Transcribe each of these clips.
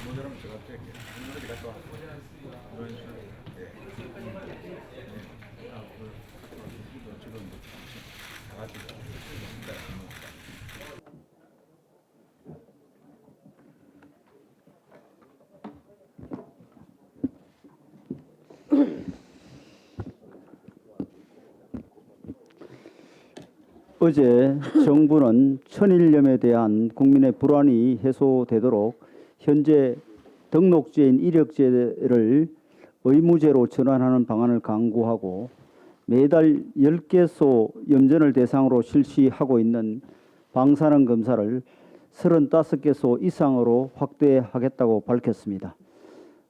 모자라면 제가 뺄게요. 이렇게 갔다 와. 이런 식으로. 예. 지금 다 같이 어제 정부는 천일염에 대한 국민의 불안이 해소되도록 현재 등록제인 이력제를 의무제로 전환하는 방안을 강구하고 매달 10개소 염전을 대상으로 실시하고 있는 방사능 검사를 35개소 이상으로 확대하겠다고 밝혔습니다.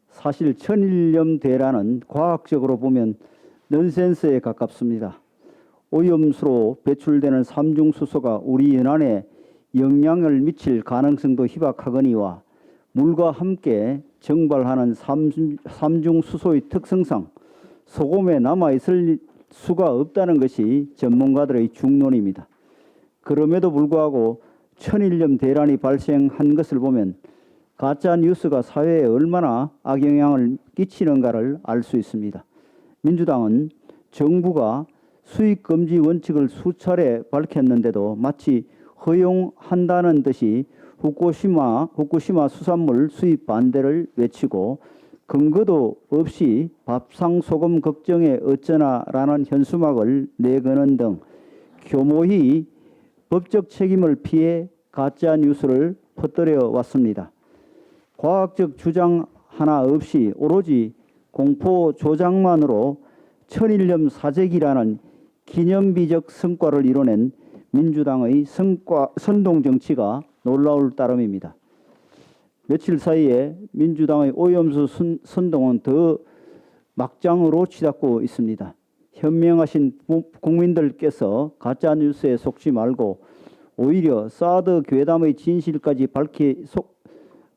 사실 천일염 대란은 과학적으로 보면 넌센스에 가깝습니다. 오염수로 배출되는 삼중수소가 우리 연안에 영향을 미칠 가능성도 희박하거니와 물과 함께 증발하는 삼중수소의 특성상 소금에 남아있을 수가 없다는 것이 전문가들의 중론입니다. 그럼에도 불구하고 천일염 대란이 발생한 것을 보면 가짜 뉴스가 사회에 얼마나 악영향을 끼치는가를 알 수 있습니다. 민주당은 정부가 수입금지 원칙을 수차례 밝혔는데도 마치 허용한다는 듯이 후쿠시마 수산물 수입 반대를 외치고 근거도 없이 밥상소금 걱정에 어쩌나라는 현수막을 내거는 등 교모히 법적 책임을 피해 가짜 뉴스를 퍼뜨려 왔습니다. 과학적 주장 하나 없이 오로지 공포 조장만으로 천일염 사재기라는 기념비적 성과를 이뤄낸 민주당의 선동 정치가 놀라울 따름입니다. 며칠 사이에 민주당의 오염수 선동은 더 막장으로 치닫고 있습니다. 현명하신 국민들께서 가짜뉴스에 속지 말고 오히려 사드 괴담의 진실까지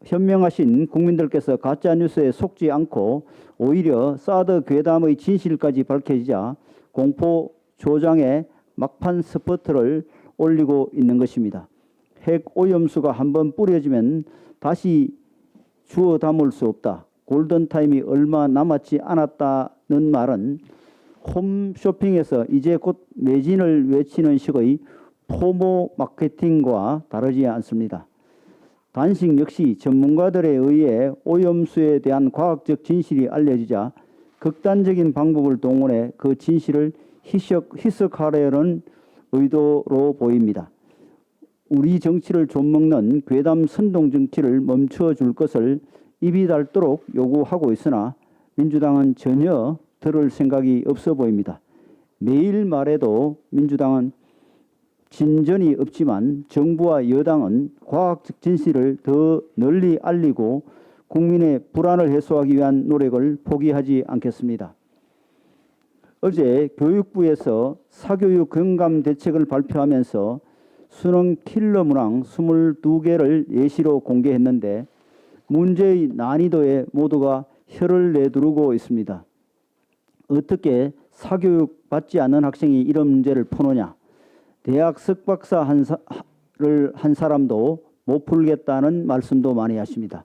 현명하신 국민들께서 가짜뉴스에 속지 않고 오히려 사드 괴담의 진실까지 밝혀지자 공포 조장에 막판 스포트를 올리고 있는 것입니다. 핵 오염수가 한번 뿌려지면 다시 주워 담을 수 없다. 골든타임이 얼마 남았지 않았다는 말은 홈쇼핑에서 이제 곧 매진을 외치는 식의 포모 마케팅과 다르지 않습니다. 단식 역시 전문가들에 의해 오염수에 대한 과학적 진실이 알려지자 극단적인 방법을 동원해 그 진실을 희석하려는 의도로 보입니다. 우리 정치를 좀먹는 괴담 선동 정치를 멈춰줄 것을 입이 닳도록 요구하고 있으나 민주당은 전혀 들을 생각이 없어 보입니다. 매일 말해도 민주당은 진전이 없지만 정부와 여당은 과학적 진실을 더 널리 알리고 국민의 불안을 해소하기 위한 노력을 포기하지 않겠습니다. 어제 교육부에서 사교육 경감 대책을 발표하면서 수능 킬러 문항 22개를 예시로 공개했는데 문제의 난이도에 모두가 혀를 내두르고 있습니다. 어떻게 사교육 받지 않는 학생이 이런 문제를 푸느냐. 대학 석박사 한 사람도 못 풀겠다는 말씀도 많이 하십니다.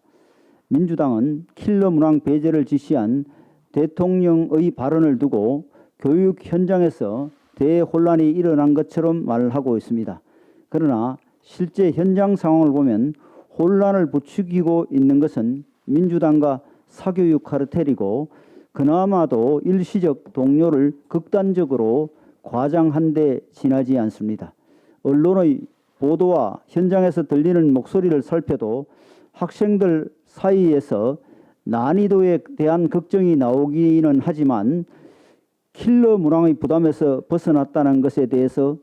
민주당은 킬러 문항 배제를 지시한 대통령의 발언을 두고 교육 현장에서 대혼란이 일어난 것처럼 말하고 있습니다. 그러나 실제 현장 상황을 보면 혼란을 부추기고 있는 것은 민주당과 사교육 카르텔이고 그나마도 일시적 동료를 극단적으로 과장한 데 지나지 않습니다. 언론의 보도와 현장에서 들리는 목소리를 살펴도 학생들 사이에서 난이도에 대한 걱정이 나오기는 하지만 킬러 문항의 부담에서 벗어났다는 것에 대해서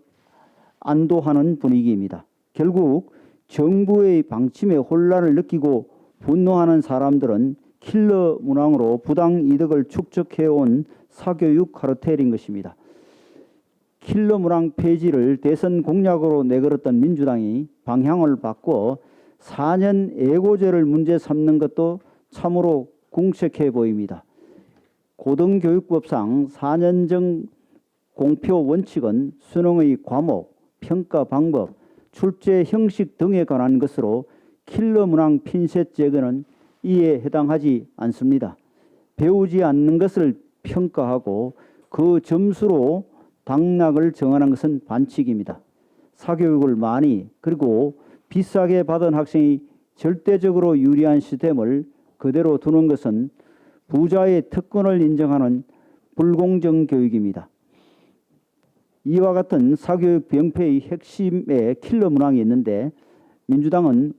안도하는 분위기입니다. 결국 정부의 방침에 혼란을 느끼고 분노하는 사람들은 킬러 문항으로 부당 이득을 축적해온 사교육 카르텔인 것입니다. 킬러 문항 폐지를 대선 공약으로 내걸었던 민주당이 방향을 바꿔 4년 예고제를 문제 삼는 것도 참으로 궁색해 보입니다. 고등교육법상 4년 전 공표 원칙은 수능의 과목, 평가 방법, 출제 형식 등에 관한 것으로 킬러 문항 핀셋 제거는 이에 해당하지 않습니다. 배우지 않는 것을 평가하고 그 점수로 당락을 정하는 것은 반칙입니다. 사교육을 많이 그리고 비싸게 받은 학생이 절대적으로 유리한 시스템을 그대로 두는 것은 부자의 특권을 인정하는 불공정 교육입니다. 이와 같은 사교육 병폐의 핵심에 킬러 문항이 있는데 민주당은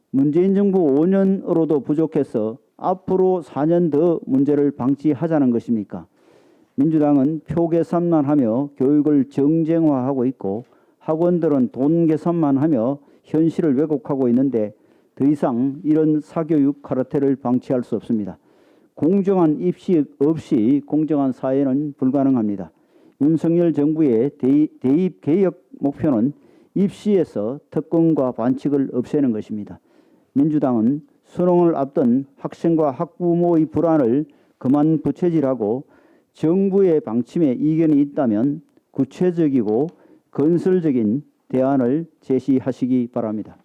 문재인 정부 5년으로도 부족해서 앞으로 4년 더 문제를 방치하자는 것입니까? 민주당은 표 계산만 하며 교육을 정쟁화하고 있고 학원들은 돈 계산만 하며 현실을 왜곡하고 있는데 더 이상 이런 사교육 카르텔을 방치할 수 없습니다. 공정한 입시 없이 공정한 사회는 불가능합니다. 윤석열 정부의 대입 개혁 목표는 입시에서 특권과 반칙을 없애는 것입니다. 민주당은 수능을 앞둔 학생과 학부모의 불안을 그만 부채질하고 정부의 방침에 이견이 있다면 구체적이고 건설적인 대안을 제시하시기 바랍니다.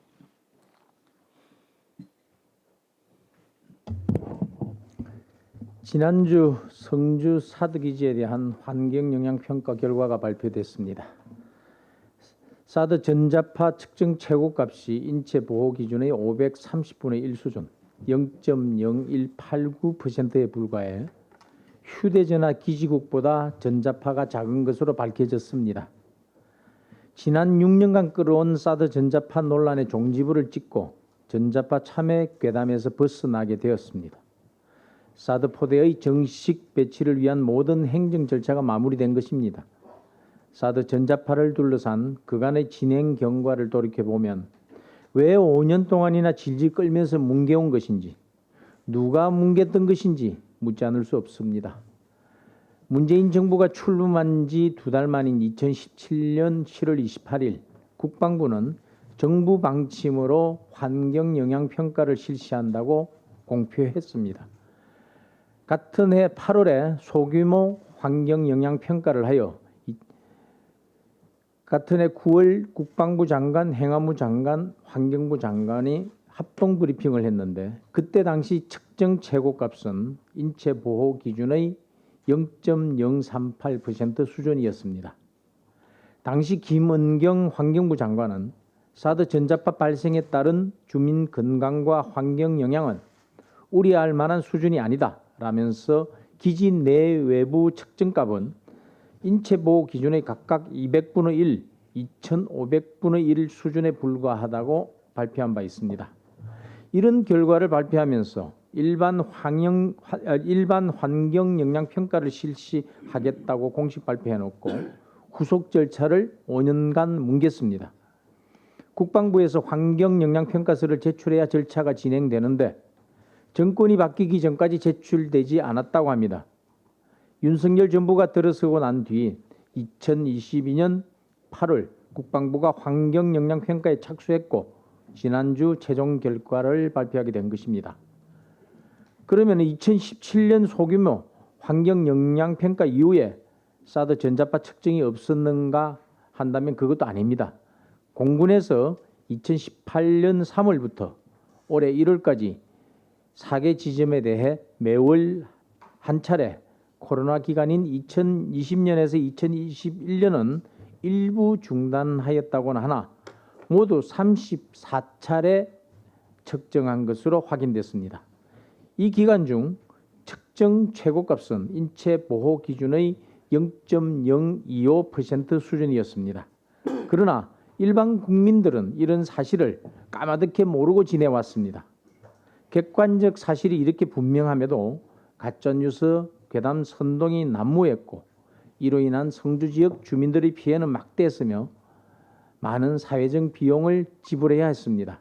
지난주 성주 사드기지에 대한 환경영향평가 결과가 발표됐습니다. 사드 전자파 측정 최고값이 인체 보호 기준의 530분의 1 수준, 0.0189%에 불과해 휴대전화 기지국보다 전자파가 작은 것으로 밝혀졌습니다. 지난 6년간 끌어온 사드 전자파 논란의 종지부를 찍고 전자파 참여 괴담에서 벗어나게 되었습니다. 사드 포대의 정식 배치를 위한 모든 행정 절차가 마무리된 것입니다. 사드 전자파를 둘러싼 그간의 진행 경과를 돌이켜보면 왜 5년 동안이나 질질 끌면서 뭉개온 것인지, 누가 뭉갰던 것인지 묻지 않을 수 없습니다. 문재인 정부가 출범한 지 2달 만인 2017년 7월 28일 국방부는 정부 방침으로 환경영향평가를 실시한다고 공표했습니다. 같은 해 8월에 소규모 환경영향평가를 하여 같은 해 9월 국방부 장관, 행안부 장관, 환경부 장관이 합동 브리핑을 했는데 그때 당시 측정 최고값은 인체 보호 기준의 0.038% 수준이었습니다. 당시 김은경 환경부 장관은 사드 전자파 발생에 따른 주민 건강과 환경 영향은 우려할 만한 수준이 아니다 라면서 기지 내 외부 측정값은 인체 보호 기준의 각각 200분의 1, 2500분의 1 수준에 불과하다고 발표한 바 있습니다. 이런 결과를 발표하면서 일반 환경 영향 평가를 실시하겠다고 공식 발표해놓고 후속 절차를 5년간 뭉갰습니다. 국방부에서 환경 영향 평가서를 제출해야 절차가 진행되는데 정권이 바뀌기 전까지 제출되지 않았다고 합니다. 윤석열 정부가 들어서고 난 뒤 2022년 8월 국방부가 환경 영향 평가에 착수했고 지난주 최종 결과를 발표하게 된 것입니다. 그러면 2017년 소규모 환경 영향 평가 이후에 사드 전자파 측정이 없었는가 한다면 그것도 아닙니다. 공군에서 2018년 3월부터 올해 1월까지 4개 지점에 대해 매월 한 차례 코로나 기간인 2020년에서 2021년은 일부 중단하였다고는 하나 모두 34차례 측정한 것으로 확인됐습니다. 이 기간 중 측정 최고값은 인체 보호 기준의 0.025% 수준이었습니다. 그러나 일반 국민들은 이런 사실을 까마득히 모르고 지내왔습니다. 객관적 사실이 이렇게 분명함에도 가짜뉴스 괴담 선동이 난무했고 이로 인한 성주 지역 주민들의 피해는 막대했으며 많은 사회적 비용을 지불해야 했습니다.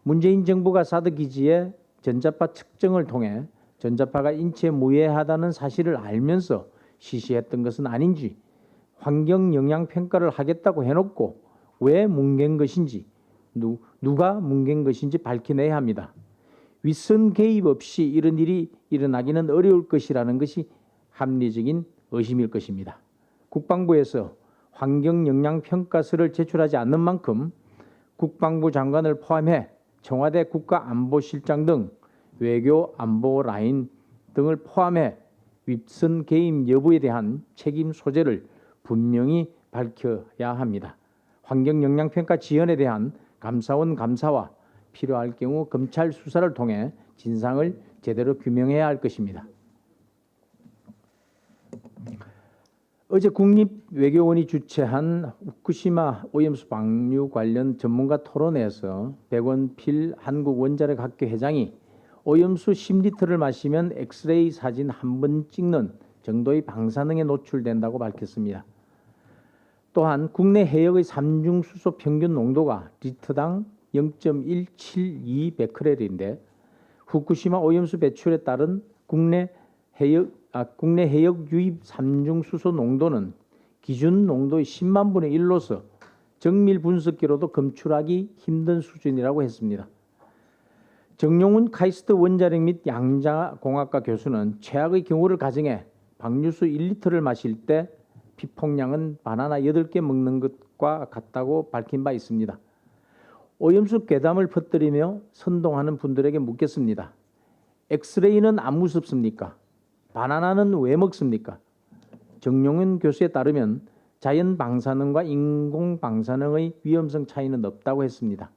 문재인 정부가 사드 기지의 전자파 측정을 통해 전자파가 인체에 무해하다는 사실을 알면서 실시했던 것은 아닌지 환경 영향 평가를 하겠다고 해놓고 왜 뭉갠 것인지 누가 뭉갠 것인지 밝혀내야 합니다. 윗선 개입 없이 이런 일이 일어나기는 어려울 것이라는 것이 합리적인 의심일 것입니다. 국방부에서 환경 영향 평가서를 제출하지 않는 만큼 국방부 장관을 포함해 청와대 국가안보실장 등 외교 안보 라인 등을 포함해 윗선 개입 여부에 대한 책임 소재를 분명히 밝혀야 합니다. 환경 영향 평가 지연에 대한 감사원 감사와 필요할 경우 검찰 수사를 통해 진상을 제대로 규명해야 할 것입니다. 어제 국립외교원이 주최한 후쿠시마 오염수 방류 관련 전문가 토론회에서 백원필 한국원자력학회 회장이 오염수 10리터를 마시면 엑스레이 사진 한 번 찍는 정도의 방사능에 노출된다고 밝혔습니다. 또한 국내 해역의 삼중수소 평균 농도가 리터당 0.172 베크렐인데 후쿠시마 오염수 배출에 따른 국내 해역 유입 삼중수소 농도는 기준 농도의 10만 분의 1로서 정밀 분석기로도 검출하기 힘든 수준이라고 했습니다. 정용훈 카이스트 원자력 및 양자공학과 교수는 최악의 경우를 가정해 방류수 1리터를 마실 때 피폭량은 바나나 8개 먹는 것과 같다고 밝힌 바 있습니다. 오염수 괴담을 퍼뜨리며 선동하는 분들에게 묻겠습니다. 엑스레이는 안 무섭습니까? 바나나는 왜 먹습니까? 정용훈 교수에 따르면 자연 방사능과 인공 방사능의 위험성 차이는 없다고 했습니다.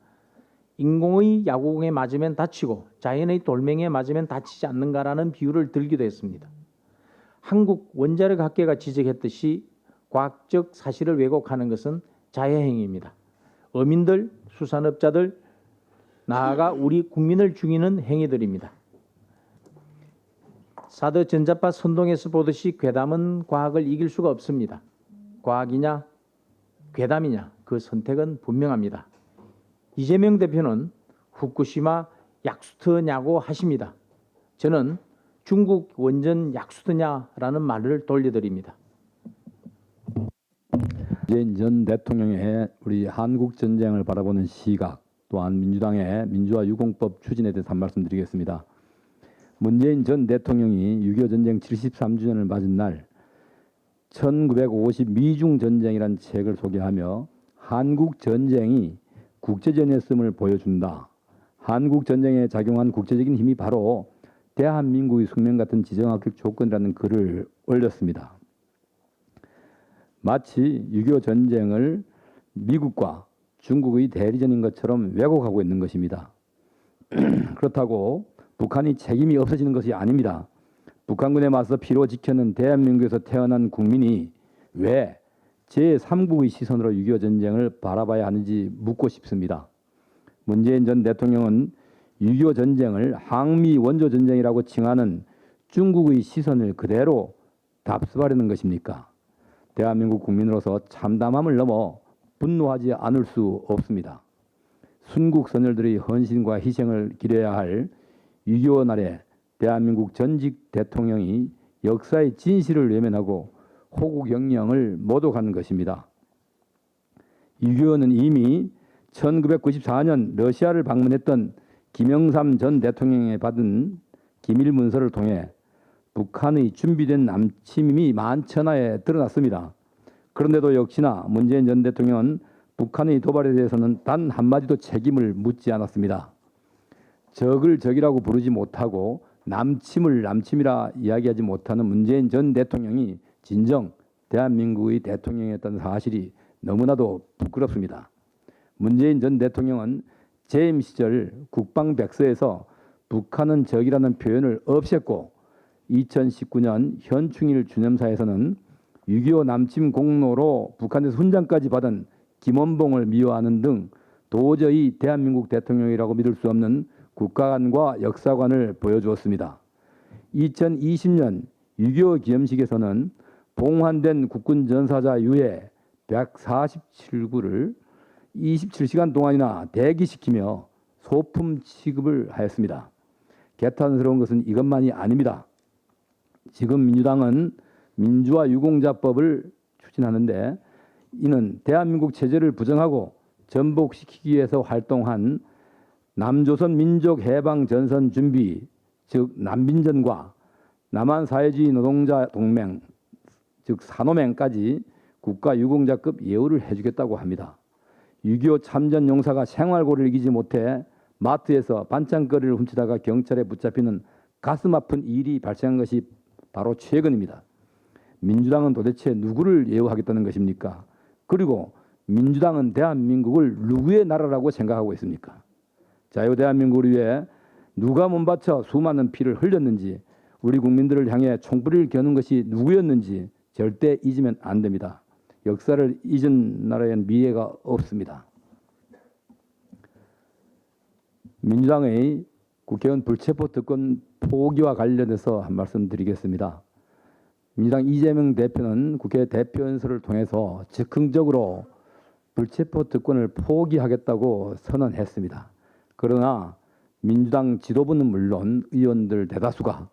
인공의 야구공에 맞으면 다치고 자연의 돌멩이에 맞으면 다치지 않는가라는 비유를 들기도 했습니다. 한국 원자력학회가 지적했듯이 과학적 사실을 왜곡하는 것은 자해행위입니다. 어민들, 수산업자들, 나아가 우리 국민을 죽이는 행위들입니다. 사드 전자파 선동에서 보듯이 괴담은 과학을 이길 수가 없습니다. 과학이냐 괴담이냐 그 선택은 분명합니다. 이재명 대표는 후쿠시마 약수터냐고 하십니다. 저는 중국 원전 약수터냐라는 말을 돌려드립니다. 문재인 전 대통령의 우리 한국 전쟁을 바라보는 시각 또한 민주당의 민주화 유공법 추진에 대해서 한 말씀 드리겠습니다. 문재인 전 대통령이 6.25 전쟁 73주년을 맞은 날 1950 미중 전쟁이라는 책을 소개하며 한국 전쟁이 국제전이었음을 보여준다. 한국 전쟁에 작용한 국제적인 힘이 바로 대한민국의 숙명 같은 지정학적 조건이라는 글을 올렸습니다. 마치 6.25 전쟁을 미국과 중국의 대리전인 것처럼 왜곡하고 있는 것입니다. 그렇다고 북한이 책임이 없어지는 것이 아닙니다. 북한군에 맞서 피로 지켜낸 대한민국에서 태어난 국민이 왜 제3국의 시선으로 6.25 전쟁을 바라봐야 하는지 묻고 싶습니다. 문재인 전 대통령은 6.25 전쟁을 항미 원조 전쟁이라고 칭하는 중국의 시선을 그대로 답습하려는 것입니까? 대한민국 국민으로서 참담함을 넘어 분노하지 않을 수 없습니다. 순국 선열들의 헌신과 희생을 기려야 할 6.25 날에 대한민국 전직 대통령이 역사의 진실을 외면하고 호국 영령을 모독하는 것입니다. 6.25는 이미 1994년 러시아를 방문했던 김영삼 전 대통령에 받은 기밀 문서를 통해 북한의 준비된 남침이 만천하에 드러났습니다. 그런데도 역시나 문재인 전 대통령은 북한의 도발에 대해서는 단 한마디도 책임을 묻지 않았습니다. 적을 적이라고 부르지 못하고 남침을 남침이라 이야기하지 못하는 문재인 전 대통령이 진정 대한민국의 대통령이었던 사실이 너무나도 부끄럽습니다. 문재인 전 대통령은 재임 시절 국방백서에서 북한은 적이라는 표현을 없앴고 2019년 현충일 주념사에서는 6.25 남침 공로로 북한에서 훈장까지 받은 김원봉을 미워하는 등 도저히 대한민국 대통령이라고 믿을 수 없는 국가관과 역사관을 보여주었습니다. 2020년 6.25 기념식에서는 봉환된 국군 전사자 유해 147구를 27시간 동안이나 대기시키며 소품 취급을 하였습니다. 개탄스러운 것은 이것만이 아닙니다. 지금 민주당은 민주화 유공자법을 추진하는데 이는 대한민국 체제를 부정하고 전복시키기 위해서 활동한 남조선 민족 해방 전선 준비 즉 남빈전과 남한사회주의 노동자 동맹 즉 산호맹까지 국가 유공자급 예우를 해주겠다고 합니다. 6.25 참전 용사가 생활고를 이기지 못해 마트에서 반찬거리를 훔치다가 경찰에 붙잡히는 가슴 아픈 일이 발생한 것이 바로 최근입니다. 민주당은 도대체 누구를 예우하겠다는 것입니까? 그리고 민주당은 대한민국을 누구의 나라라고 생각하고 있습니까? 자유 대한민국을 위해 누가 몸바쳐 수많은 피를 흘렸는지 우리 국민들을 향해 총불을 겨눈 것이 누구였는지 절대 잊으면 안 됩니다. 역사를 잊은 나라에는 미래가 없습니다. 민주당의 국회의원 불체포 특권 포기와 관련해서 한 말씀 드리겠습니다. 민주당 이재명 대표는 국회 대표연설을 통해서 즉흥적으로 불체포 특권을 포기하겠다고 선언했습니다. 그러나 민주당 지도부는 물론 의원들 대다수가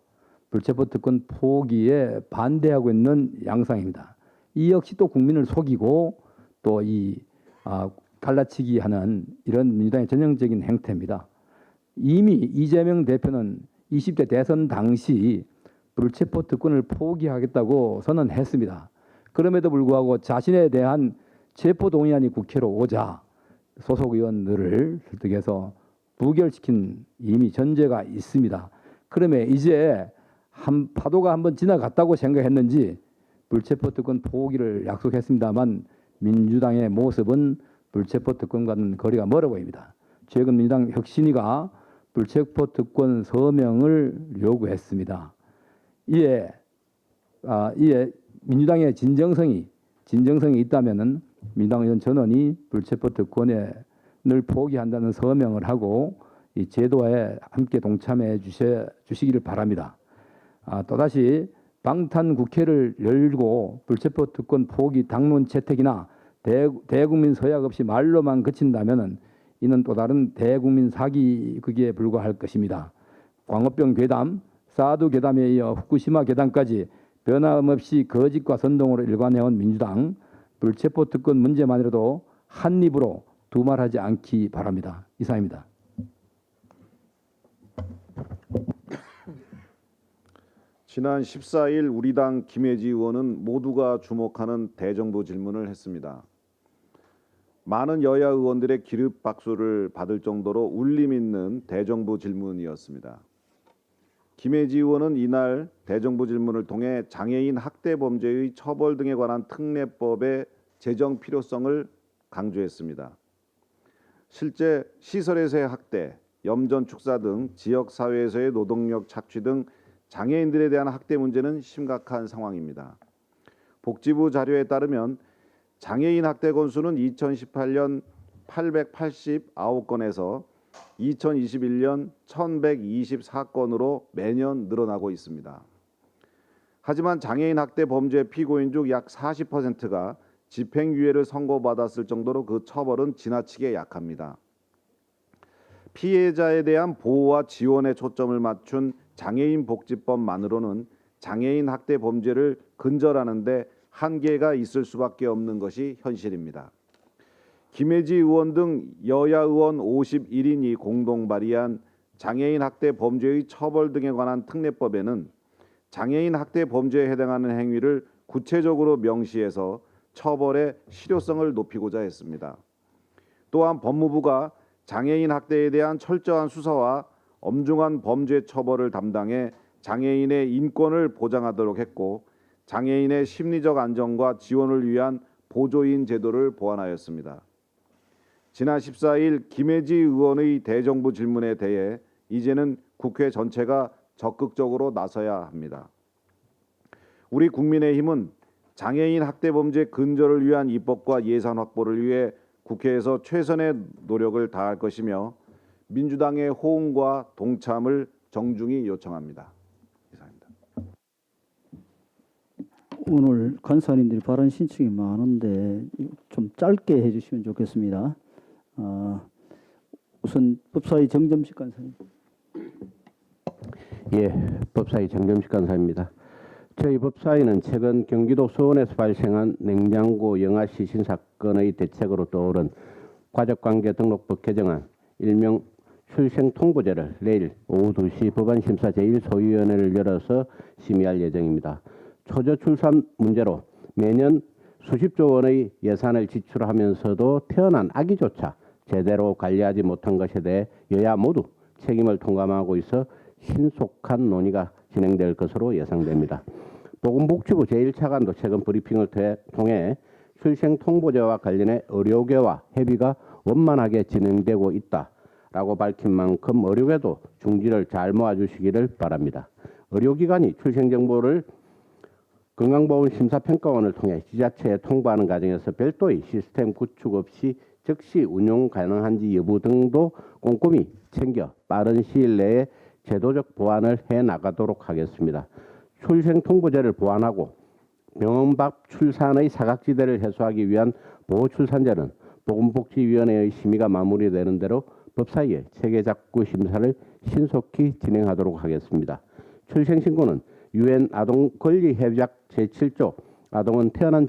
불체포 특권 포기에 반대하고 있는 양상입니다. 이 역시 또 국민을 속이고 또 갈라치기 하는 이런 민주당의 전형적인 행태입니다. 이미 이재명 대표는 20대 대선 당시 불체포 특권을 포기하겠다고 선언했습니다. 그럼에도 불구하고 자신에 대한 체포 동의안이 국회로 오자 소속 의원들을 설득해서 부결시킨 이미 전제가 있습니다. 그러면 이제 파도가 한번 지나갔다고 생각했는지 불체포 특권 포기를 약속했습니다만 민주당의 모습은 불체포 특권과는 거리가 멀어 보입니다. 최근 민주당 혁신위가 불체포 특권 서명을 요구했습니다. 이에 민주당의 진정성이 있다면은 민주당 의원 전원이 불체포 특권을 포기한다는 서명을 하고 이 제도에 함께 동참해 주시기를 바랍니다. 또다시 방탄 국회를 열고 불체포 특권 포기 당론 채택이나 대국민 서약 없이 말로만 그친다면은 이는 또 다른 대국민 사기극에 불과할 것입니다. 광우병 괴담, 사드 괴담에 이어 후쿠시마 괴담까지 변함없이 거짓과 선동으로 일관해온 민주당 불체포 특권 문제만이라도 한 입으로 두말하지 않기 바랍니다. 이상입니다. 지난 14일 우리 당 김혜지 의원은 모두가 주목하는 대정부 질문을 했습니다. 많은 여야 의원들의 기립 박수를 받을 정도로 울림 있는 대정부 질문이었습니다. 김혜지 의원은 이날 대정부 질문을 통해 장애인 학대 범죄의 처벌 등에 관한 특례법의 제정 필요성을 강조했습니다. 실제 시설에서의 학대, 염전 축사 등 지역 사회에서의 노동력 착취 등 장애인들에 대한 학대 문제는 심각한 상황입니다. 복지부 자료에 따르면 장애인 학대 건수는 2018년 889건에서 2021년 1124건으로 매년 늘어나고 있습니다. 하지만 장애인 학대 범죄 피고인 중 약 40%가 집행유예를 선고받았을 정도로 그 처벌은 지나치게 약합니다. 피해자에 대한 보호와 지원에 초점을 맞춘 장애인 복지법만으로는 장애인 학대 범죄를 근절하는 데 한계가 있을 수밖에 없는 것이 현실입니다. 김혜지 의원 등 여야 의원 51인이 공동 발의한 장애인 학대 범죄의 처벌 등에 관한 특례법에는 장애인 학대 범죄에 해당하는 행위를 구체적으로 명시해서 처벌의 실효성을 높이고자 했습니다. 또한 법무부가 장애인 학대에 대한 철저한 수사와 엄중한 범죄 처벌을 담당해 장애인의 인권을 보장하도록 했고 장애인의 심리적 안정과 지원을 위한 보조인 제도를 보완하였습니다. 지난 14일 김혜지 의원의 대정부 질문에 대해 이제는 국회 전체가 적극적으로 나서야 합니다. 우리 국민의힘은 장애인 학대 범죄 근절을 위한 입법과 예산 확보를 위해 국회에서 최선의 노력을 다할 것이며 민주당의 호응과 동참을 정중히 요청합니다. 이상입니다. 오늘 간사님들이 발언 신청이 많은데 좀 짧게 해주시면 좋겠습니다. 우선 법사위 정점식 간사님. 예, 법사위 정점식 간사입니다. 저희 법사위는 최근 경기도 수원에서 발생한 냉장고 영아 시신 사건의 대책으로 떠오른 가족관계 등록법 개정안 일명 출생통보제를 내일 오후 2시 법안심사 제1소위원회를 열어서 심의할 예정입니다. 초저 출산 문제로 매년 수십조 원의 예산을 지출하면서도 태어난 아기조차 제대로 관리하지 못한 것에 대해 여야 모두 책임을 통감하고 있어 신속한 논의가 진행될 것으로 예상됩니다. 보건복지부 제1차관도 최근 브리핑을 통해 출생통보제와 관련해 의료계와 협의가 원만하게 진행되고 있다라고 밝힌 만큼 의료계도 중지를 잘 모아주시기를 바랍니다. 의료기관이 출생정보를 건강보험심사평가원을 통해 지자체에 통보하는 과정에서 별도의 시스템 구축 없이 즉시 운용 가능한지 여부 등도 꼼꼼히 챙겨 빠른 시일 내에 제도적 보완을 해나가도록 하겠습니다. 출생통보제를 보완하고 병원 밖 출산의 사각지대를 해소하기 위한 보호출산제는 보건복지위원회의 심의가 마무리되는 대로 법사위의 체계작구 심사를 신속히 진행하도록 하겠습니다. 출생신고는 유엔 아동권리협약 제7조 아동은 태어난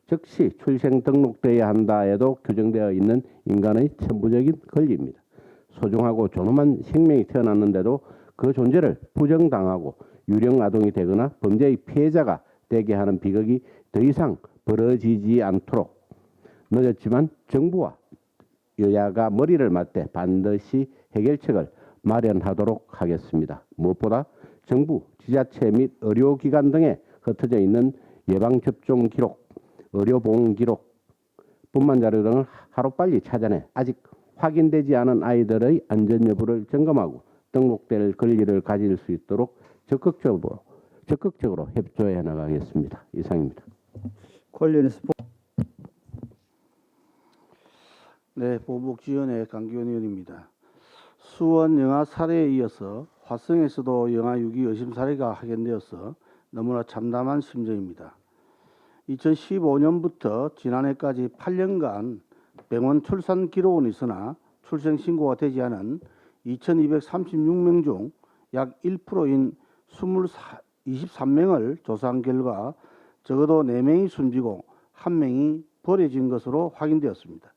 즉시 출생 등록되어야 한다에도 규정되어 있는 인간의 천부적인 권리입니다. 소중하고 존엄한 생명이 태어났는데도 그 존재를 부정당하고 유령 아동이 되거나 범죄의 피해자가 되게 하는 비극이 더 이상 벌어지지 않도록 늦었지만 정부와 여야가 머리를 맞대 반드시 해결책을 마련하도록 하겠습니다. 무엇보다 정부, 지자체 및 의료기관 등에 흩어져 있는 예방접종 기록, 의료보험 기록, 뿐만 자료 등을 하루빨리 찾아내 아직 확인되지 않은 아이들의 안전 여부를 점검하고 등록될 권리를 가질 수 있도록 적극적으로 협조해 나가겠습니다. 이상입니다. 관련해서 네, 보건복지위원회 강기원 의원입니다. 수원 영아 사례에 이어서 화성에서도 영아 유기 의심 사례가 확인되어서 너무나 참담한 심정입니다. 2015년부터 지난해까지 8년간 병원 출산 기록은 있으나 출생 신고가 되지 않은 2,236명 중 약 1%인 23명을 조사한 결과 적어도 4명이 숨지고 1명이 버려진 것으로 확인되었습니다.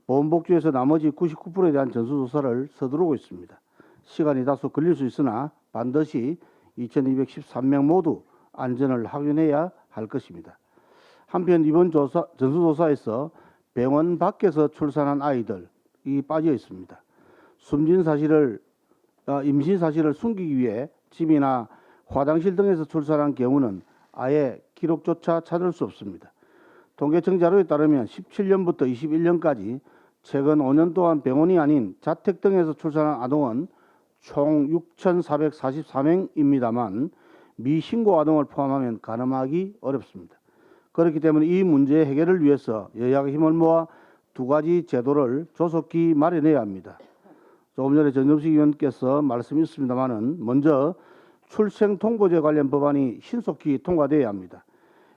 보건복지부에서 나머지 99%에 대한 전수조사를 서두르고 있습니다. 시간이 다소 걸릴 수 있으나 반드시 2,213명 모두 안전을 확인해야 할 것입니다. 한편 이번 전수조사에서 병원 밖에서 출산한 아이들이 빠져 있습니다. 임신 사실을 숨기기 위해 집이나 화장실 등에서 출산한 경우는 아예 기록조차 찾을 수 없습니다. 통계청 자료에 따르면 17년부터 21년까지 최근 5년 동안 병원이 아닌 자택 등에서 출산한 아동은 총 6,444명입니다만 미신고 아동을 포함하면 가늠하기 어렵습니다. 그렇기 때문에 이 문제 해결을 위해서 여야가 힘을 모아 두 가지 제도를 조속히 마련해야 합니다. 조금 전에 정점식 의원께서 말씀했습니다마는 먼저 출생통보제 관련 법안이 신속히 통과되어야 합니다.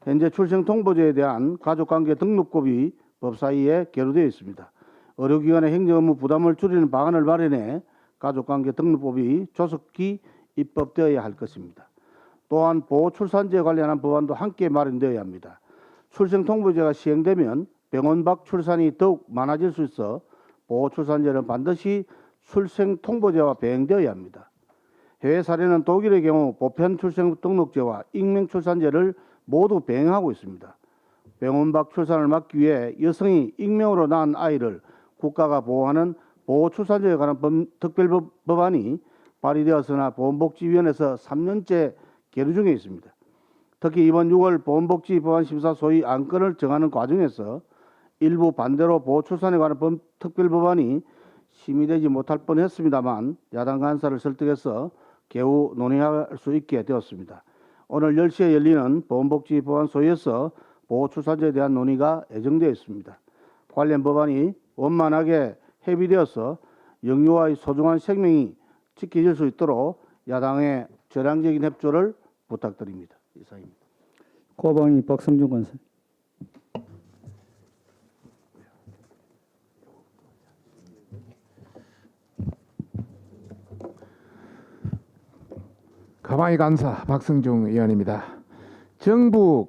현재 출생통보제에 대한 가족관계 등록법이 법사위에 계류되어 있습니다. 의료기관의 행정업무 부담을 줄이는 방안을 마련해 가족관계 등록법이 조속히 입법되어야 할 것입니다. 또한 보호출산제에 관련한 법안도 함께 마련되어야 합니다. 출생통보제가 시행되면 병원 밖 출산이 더욱 많아질 수 있어 보호출산제는 반드시 출생통보제와 병행되어야 합니다. 해외 사례는 독일의 경우 보편 출생등록제와 익명출산제를 모두 병행하고 있습니다. 병원 밖 출산을 막기 위해 여성이 익명으로 낳은 아이를 국가가 보호하는 보호출산제에 관한 특별법안이 발의되었으나 보건복지위원회에서 3년째 계류 중에 있습니다. 특히 이번 6월 보건복지법안심사 소위 안건을 정하는 과정에서 일부 반대로 보호출산에 관한 특별법안이 심의되지 못할 뻔했습니다만 야당 간사를 설득해서 개우 논의할 수 있게 되었습니다. 오늘 10시에 열리는 보건복지법안 소위에서 보호출산제에 대한 논의가 예정되어 있습니다. 관련 법안이 원만하게 협의되어서 영유아의 소중한 생명이 지켜질 수 있도록 야당의 절량적인 협조를 부탁드립니다. 이상입니다. 고방위 박성준 관사. 가방위 간사 박성중 의원입니다. 정부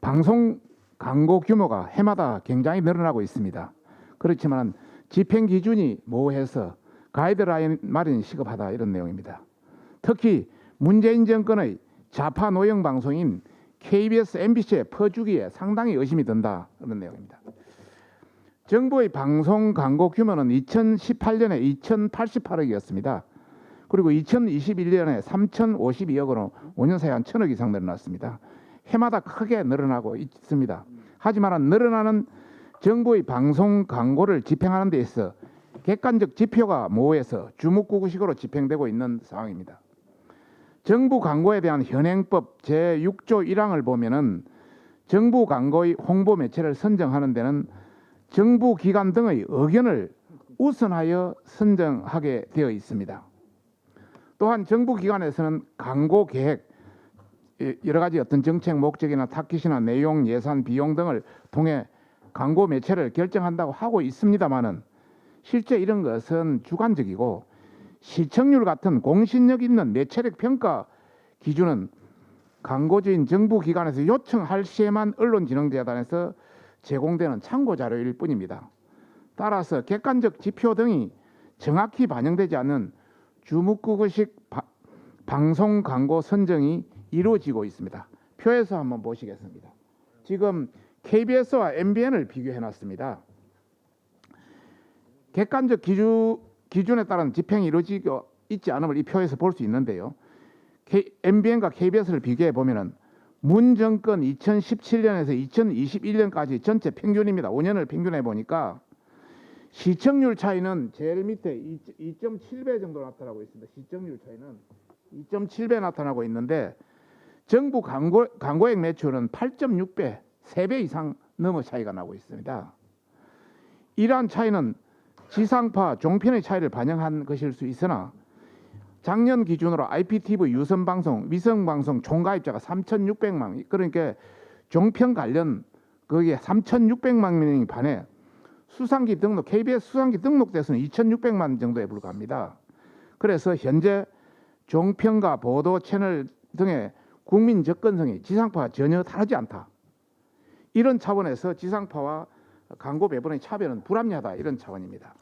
방송 광고 규모가 해마다 굉장히 늘어나고 있습니다. 그렇지만 집행 기준이 모호해서 가이드라인 마련이 시급하다 이런 내용입니다. 특히 문재인 정권의 좌파 노영 방송인 KBS, MBC의 퍼주기에 상당히 의심이 든다 이런 내용입니다. 정부의 방송 광고 규모는 2018년에 2,088억이었습니다. 그리고 2021년에 3,052억으로 5년 사이에 한 1,000억 이상 늘어났습니다. 해마다 크게 늘어나고 있습니다. 하지만 늘어나는 정부의 방송 광고를 집행하는 데 있어 객관적 지표가 모호해서 주목구구식으로 집행되고 있는 상황입니다. 정부 광고에 대한 현행법 제6조 1항을 보면은 정부 광고의 홍보 매체를 선정하는 데는 정부 기관 등의 의견을 우선하여 선정하게 되어 있습니다. 또한 정부 기관에서는 광고 계획, 여러 가지 어떤 정책 목적이나 타깃이나 내용, 예산, 비용 등을 통해 광고 매체를 결정한다고 하고 있습니다만은 실제 이런 것은 주관적이고 시청률 같은 공신력 있는 매체력 평가 기준은 광고주인 정부 기관에서 요청할 시에만 언론진흥재단에서 제공되는 참고 자료일 뿐입니다. 따라서 객관적 지표 등이 정확히 반영되지 않는 주목구구식 방송 광고 선정이 이루어지고 있습니다. 표에서 한번 보시겠습니다. 지금 KBS와 MBN을 비교해 놨습니다. 객관적 기준에 따른 집행이 이루어지고 있지 않음을 이 표에서 볼 수 있는데요. MBN과 KBS를 비교해 보면은 문 정권 2017년에서 2021년까지 전체 평균입니다. 5년을 평균해 보니까 시청률 차이는 제일 밑에 2.7배 정도 나타나고 있습니다. 시청률 차이는 2.7배 나타나고 있는데 정부 광고액 매출은 8.6배, 3배 이상 넘어 차이가 나고 있습니다. 이러한 차이는 지상파, 종편의 차이를 반영한 것일 수 있으나 작년 기준으로 IPTV 유선방송, 위성방송 총가입자가 3,600만, 그러니까 종편 관련 거기에 3,600만 명이 반해 수상기 등록, KBS 수상기 등록 대수는 2,600만 정도에 불과합니다. 그래서 현재 종편과 보도 채널 등의 국민 접근성이 지상파와 전혀 다르지 않다. 이런 차원에서 지상파와 광고 배분의 차별은 불합리하다 이런 차원입니다.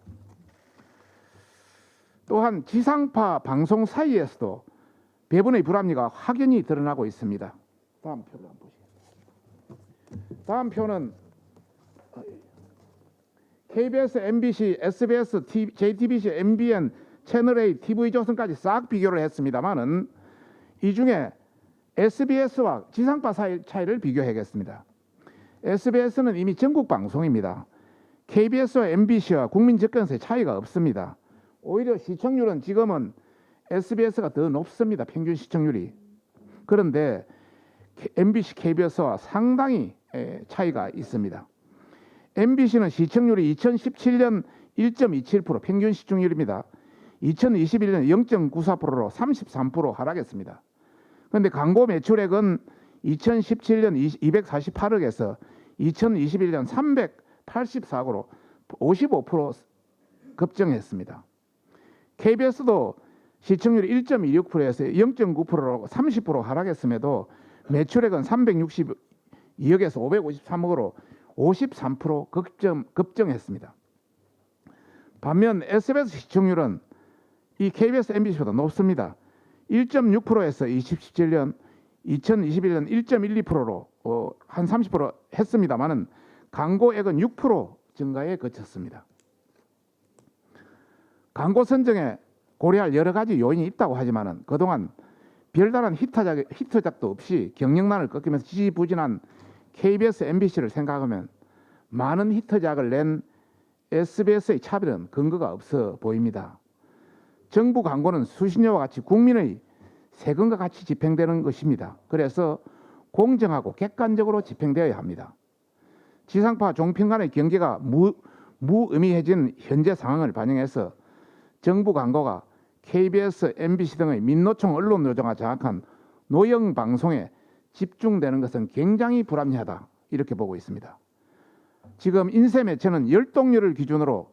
또한 지상파 방송 사이에서도 배분의 불합리가 확연히 드러나고 있습니다. 다음 표를 한번 보시겠습니다. 다음 표는 KBS, MBC, SBS, JTBC, MBN, 채널A, TV조선까지 싹 비교를 했습니다만은 이 중에 SBS와 지상파 사이 차이를 비교하겠습니다. SBS는 이미 전국 방송입니다. KBS와 MBC와 국민 접근성의 차이가 없습니다. 오히려 시청률은 지금은 SBS가 더 높습니다. 평균 시청률이. 그런데 MBC, KBS와 상당히 차이가 있습니다. MBC는 시청률이 2017년 1.27% 평균 시청률입니다. 2021년 0.94%로 33% 하락했습니다. 그런데 광고 매출액은 2017년 248억에서 2021년 384억으로 55% 급증했습니다. KBS도 시청률이 1.26%에서 0.9%로 30% 하락했음에도 매출액은 362억에서 553억으로 53% 급증했습니다. 반면 SBS 시청률은 이 KBS, MBC보다 높습니다. 1.6%에서 2017년 2021년 1.12%로 한 30% 했습니다만은 광고액은 6% 증가에 그쳤습니다. 광고 선정에 고려할 여러 가지 요인이 있다고 하지만은 그동안 별다른 히트작도 없이 경력난을 꺾이면서 지지부진한 KBS, MBC를 생각하면 많은 히트작을 낸 SBS의 차별은 근거가 없어 보입니다. 정부 광고는 수신료와 같이 국민의 세금과 같이 집행되는 것입니다. 그래서 공정하고 객관적으로 집행되어야 합니다. 지상파 종편 간의 경계가 무의미해진 현재 상황을 반영해서 정부 광고가 KBS, MBC 등의 민노총 언론 노조가 장악한 노영 방송에 집중되는 것은 굉장히 불합리하다 이렇게 보고 있습니다. 지금 인쇄 매체는 열독률을 기준으로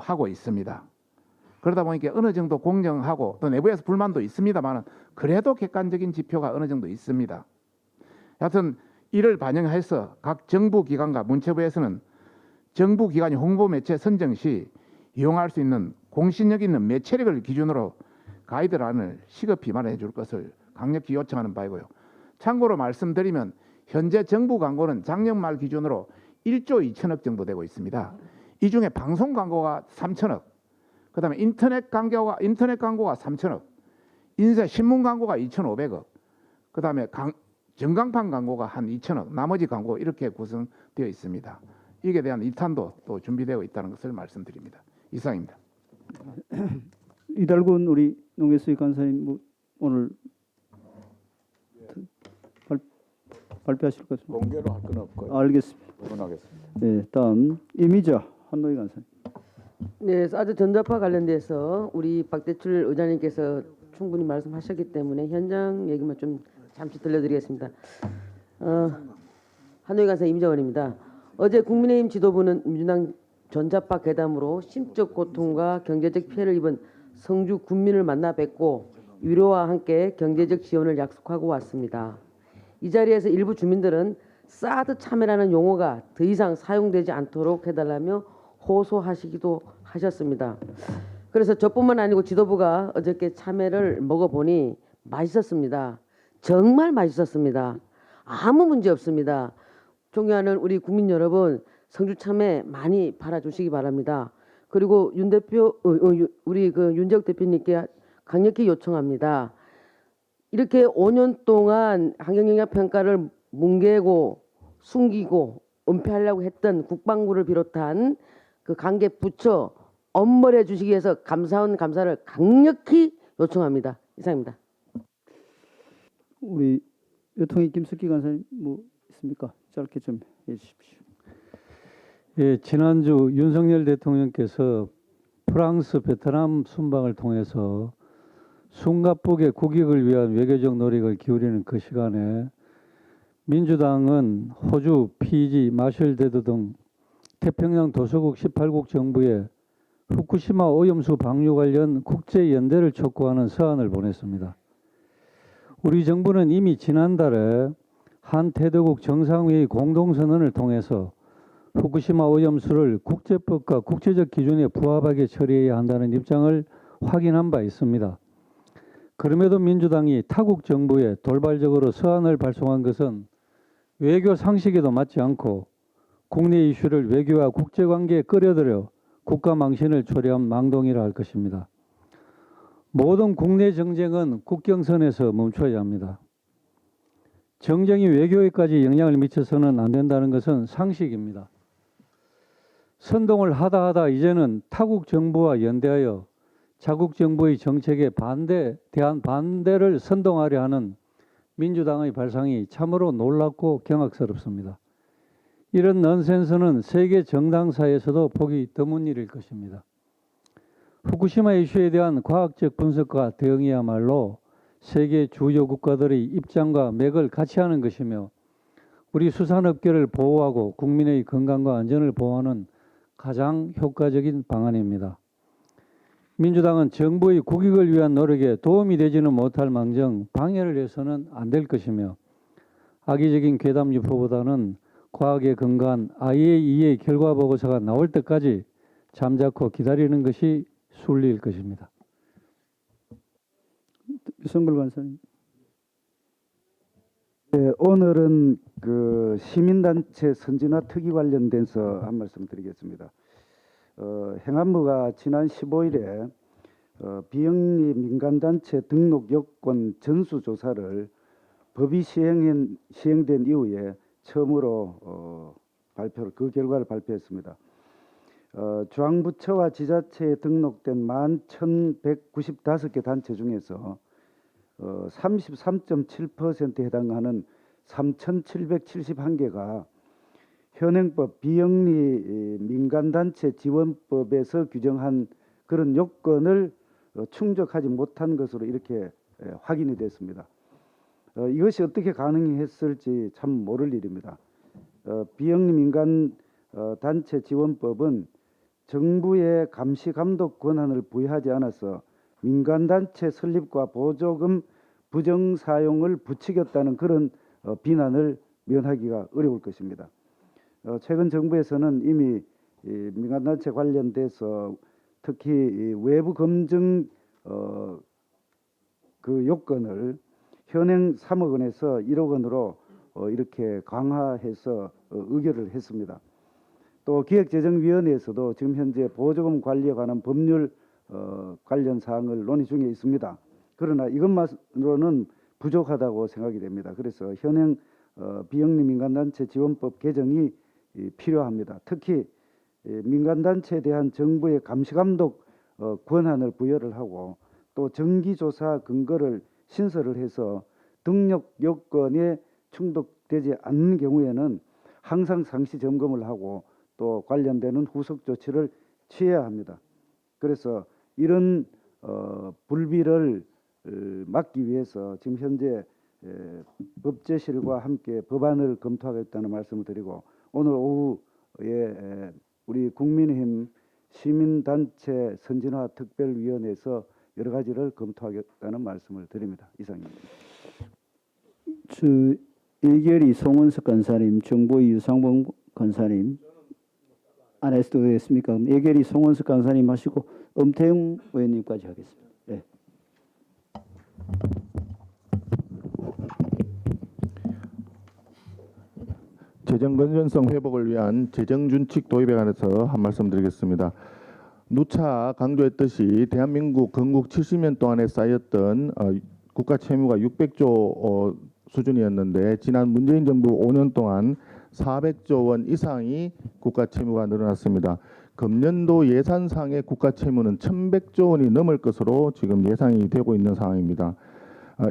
하고 있습니다. 그러다 보니까 어느 정도 공정하고 또 내부에서 불만도 있습니다만은 그래도 객관적인 지표가 어느 정도 있습니다. 여하튼 이를 반영해서 각 정부 기관과 문체부에서는 정부 기관이 홍보 매체 선정 시 이용할 수 있는 공신력 있는 매체력을 기준으로 가이드라인을 시급히 마련해 줄 것을 강력히 요청하는 바이고요. 참고로 말씀드리면 현재 정부 광고는 작년 말 기준으로 1조 2천억 정도 되고 있습니다. 이 중에 방송 광고가 3천억, 그다음에 인터넷 광고가 3천억, 인쇄 신문 광고가 2,500억, 그다음에 전광판 광고가 한 2천억, 나머지 광고 이렇게 구성되어 있습니다. 이에 대한 이탄도 또 준비되어 있다는 것을 말씀드립니다. 이상입니다. 이달군 우리 농해수위 간사님 뭐 오늘 발표하실 것 같습니다. 공개로 할 건 없고요. 알겠습니다. 부분하겠습니다. 네, 다음 이미자 한노희 간사님. 네, 사드 전자파 관련돼서 우리 박대출 의장님께서 충분히 말씀하셨기 때문에 현장 얘기만 좀 잠시 들려드리겠습니다. 한노희 간사 임정원입니다. 어제 국민의힘 지도부는 민주당 전자파 괴담으로 심적 고통과 경제적 피해를 입은 성주 군민을 만나 뵙고 위로와 함께 경제적 지원을 약속하고 왔습니다. 이 자리에서 일부 주민들은 사드 참여라는 용어가 더 이상 사용되지 않도록 해달라며 호소하시기도 하셨습니다. 그래서 저뿐만 아니고 지도부가 어저께 참외를 먹어보니 맛있었습니다. 정말 맛있었습니다. 아무 문제 없습니다. 존경하는 우리 국민 여러분, 성주 참외 많이 팔아주시기 바랍니다. 그리고 윤 대표, 우리 윤재욱 대표님께 강력히 요청합니다. 이렇게 5년 동안 환경영향 평가를 뭉개고 숨기고 은폐하려고 했던 국방부를 비롯한 그 관계 부처 엄벌해 주시기 위해서 감사원 감사를 강력히 요청합니다. 이상입니다. 우리 여통의 김숙기 간사님 뭐 있습니까? 짧게 좀 해주십시오. 예, 지난주 윤석열 대통령께서 프랑스, 베트남 순방을 통해서 숭갑북의 국익을 위한 외교적 노력을 기울이는 그 시간에 민주당은 호주, 피지, 마셜대도 등 태평양 도서국 18국 정부에 후쿠시마 오염수 방류 관련 국제연대를 촉구하는 서한을 보냈습니다. 우리 정부는 이미 지난달에 한 태도국 정상회의 공동선언을 통해서 후쿠시마 오염수를 국제법과 국제적 기준에 부합하게 처리해야 한다는 입장을 확인한 바 있습니다. 그럼에도 민주당이 타국 정부에 돌발적으로 서한을 발송한 것은 외교 상식에도 맞지 않고 국내 이슈를 외교와 국제관계에 끌어들여 국가 망신을 초래한 망동이라 할 것입니다. 모든 국내 정쟁은 국경선에서 멈춰야 합니다. 정쟁이 외교에까지 영향을 미쳐서는 안 된다는 것은 상식입니다. 선동을 하다 이제는 타국 정부와 연대하여 자국 정부의 정책에 대한 반대를 선동하려 하는 민주당의 발상이 참으로 놀랍고 경악스럽습니다. 이런 넌센스는 세계 정당사에서도 보기 드문 일일 것입니다. 후쿠시마 이슈에 대한 과학적 분석과 대응이야말로 세계 주요 국가들의 입장과 맥을 같이 하는 것이며 우리 수산업계를 보호하고 국민의 건강과 안전을 보호하는 가장 효과적인 방안입니다. 민주당은 정부의 국익을 위한 노력에 도움이 되지는 못할 망정 방해를 해서는 안 될 것이며 악의적인 괴담 유포보다는 과학에 근거한 IAEA 결과 보고서가 나올 때까지 잠자코 기다리는 것이 순리일 것입니다. 유성글 간사님. 네, 오늘은 그 시민단체 선진화 특위 관련돼서 한 말씀 드리겠습니다. 행안부가 지난 15일에 비영리 민간단체 등록 요건 전수조사를 법이 시행된 이후에 처음으로 그 결과를 발표했습니다. 중앙부처와 지자체에 등록된 11,195개 단체 중에서 33.7%에 해당하는 3,771개가 현행법 비영리 민간단체 지원법에서 규정한 그런 요건을 충족하지 못한 것으로 이렇게 확인이 됐습니다. 이것이 어떻게 가능했을지 참 모를 일입니다. 비영리 민간 단체 지원법은 정부의 감시 감독 권한을 부여하지 않아서 민간단체 설립과 보조금 부정 사용을 부추겼다는 그런 비난을 면하기가 어려울 것입니다. 최근 정부에서는 이미 이 민간단체 관련돼서 특히 이 외부 검증 그 요건을 현행 3억 원에서 1억 원으로 이렇게 강화해서 의결을 했습니다. 또 기획재정위원회에서도 지금 현재 보조금 관리에 관한 법률 관련 사항을 논의 중에 있습니다. 그러나 이것만으로는 부족하다고 생각이 됩니다. 그래서 현행 비영리 민간단체 지원법 개정이 필요합니다. 특히 민간단체에 대한 정부의 감시감독 권한을 부여를 하고 또 정기조사 근거를 신설을 해서 등록 요건에 충족되지 않는 경우에는 항상 상시 점검을 하고 또 관련되는 후속 조치를 취해야 합니다. 그래서 이런 불비를 막기 위해서 지금 현재 법제실과 함께 법안을 검토하겠다는 말씀을 드리고 오늘 오후에 우리 국민의힘 시민단체 선진화 특별위원회에서 여러 가지를 검토하겠다는 말씀을 드립니다. 이상입니다. 예결위 송원석 간사님, 정보위 유상범 간사님 안 해도 되겠습니까? 예결위 송원석 간사님 하시고 엄태웅 의원님까지 하겠습니다. 네. 재정 건전성 회복을 위한 재정 준칙 도입에 관해서 한 말씀 드리겠습니다. 누차 강조했듯이 대한민국 건국 70년 동안에 쌓였던 국가 채무가 600조 수준이었는데 지난 문재인 정부 5년 동안 400조 원 이상이 국가 채무가 늘어났습니다. 금년도 예산상의 국가 채무는 1,100조 원이 넘을 것으로 지금 예상이 되고 있는 상황입니다.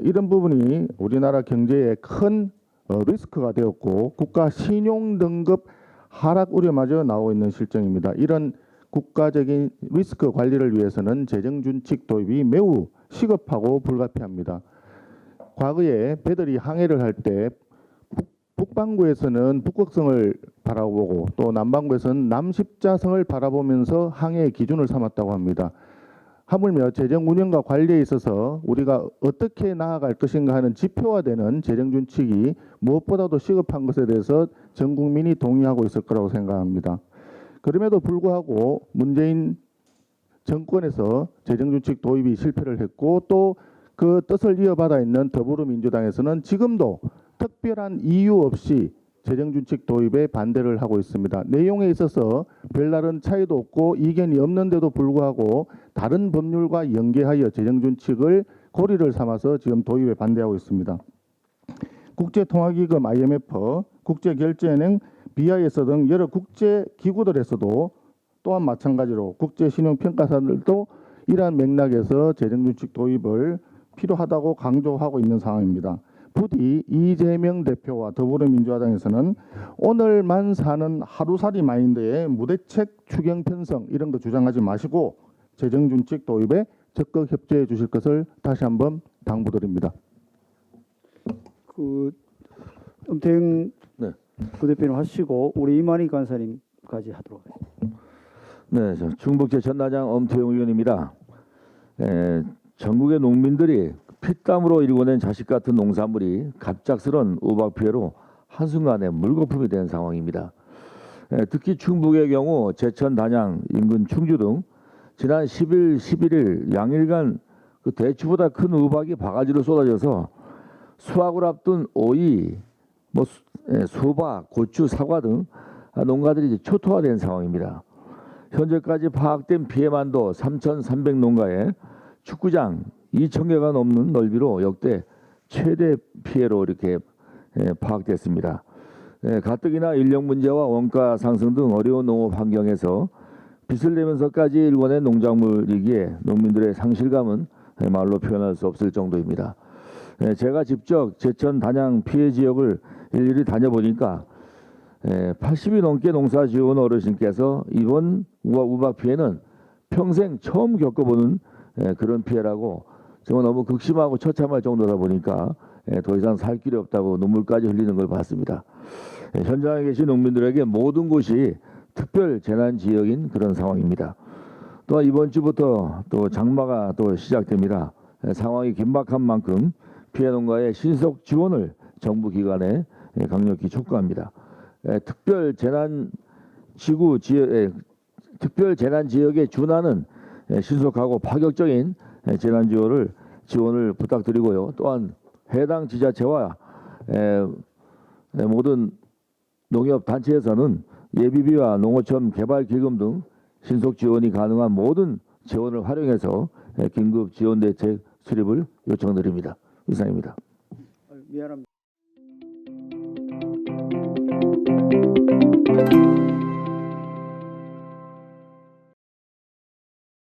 이런 부분이 우리나라 경제에 큰 리스크가 되었고 국가 신용 등급 하락 우려마저 나오고 있는 실정입니다. 이런 국가적인 리스크 관리를 위해서는 재정 준칙 도입이 매우 시급하고 불가피합니다. 과거에 배들이 항해를 할 때 북반구에서는 북극성을 바라보고 또 남반구에서는 남십자성을 바라보면서 항해의 기준을 삼았다고 합니다. 하물며 재정 운영과 관리에 있어서 우리가 어떻게 나아갈 것인가 하는 지표화되는 재정 준칙이 무엇보다도 시급한 것에 대해서 전 국민이 동의하고 있을 거라고 생각합니다. 그럼에도 불구하고 문재인 정권에서 재정 준칙 도입이 실패를 했고 또 그 뜻을 이어받아 있는 더불어민주당에서는 지금도 특별한 이유 없이 재정 준칙 도입에 반대를 하고 있습니다. 내용에 있어서 별다른 차이도 없고 이견이 없는데도 불구하고 다른 법률과 연계하여 재정 준칙을 고리를 삼아서 지금 도입에 반대하고 있습니다. 국제통화기금 IMF, 국제결제은행, BIS 등 여러 국제기구들에서도 또한 마찬가지로 국제신용평가사들도 이러한 맥락에서 재정 준칙 도입을 필요하다고 강조하고 있는 상황입니다. 부디 이재명 대표와 더불어민주당에서는 오늘만 사는 하루살이 마인드의 무대책 추경 편성 이런 거 주장하지 마시고 재정 준칙 도입에 적극 협조해 주실 것을 다시 한번 당부드립니다. 엄태웅 네. 부대표님 하시고 우리 이만희 간사님까지 하도록 하겠습니다. 네, 저 충북 제천단장 엄태웅 의원입니다. 전국의 농민들이 피땀으로 일궈낸 자식 같은 농산물이 갑작스런 우박 피해로 한순간에 물거품이 된 상황입니다. 특히 충북의 경우 제천, 단양, 인근 충주 등 지난 10일, 11일 양일간 그 대추보다 큰 우박이 바가지로 쏟아져서 수확을 앞둔 오이, 수박, 고추, 사과 등 농가들이 초토화된 상황입니다. 현재까지 파악된 피해만도 3,300농가에 축구장 2,000개가 넘는 넓이로 역대 최대 피해로 이렇게 파악됐습니다. 가뜩이나 인력 문제와 원가 상승 등 어려운 농업 환경에서 빚을 내면서까지 일궈낸 농작물이기에 농민들의 상실감은 말로 표현할 수 없을 정도입니다. 제가 직접 제천 단양 피해 지역을 일일이 다녀보니까 80이 넘게 농사 지어온 어르신께서 이번 우박 피해는 평생 처음 겪어보는 그런 피해라고 정말 너무 극심하고 처참할 정도다 보니까 더 이상 살 길이 없다고 눈물까지 흘리는 걸 봤습니다. 현장에 계신 농민들에게 모든 곳이 특별 재난 지역인 그런 상황입니다. 또한 이번 주부터 또 장마가 또 시작됩니다. 상황이 긴박한 만큼 피해 농가의 신속 지원을 정부 기관에 강력히 촉구합니다. 특별 재난 지역에 준하는 신속하고 파격적인 재난 지원을 부탁드리고요. 또한 해당 지자체와 모든 농협 단체에서는 예비비와 농어촌 개발 기금 등 신속 지원이 가능한 모든 재원을 활용해서 긴급 지원 대책 수립을 요청드립니다. 이상입니다. 미안합니다.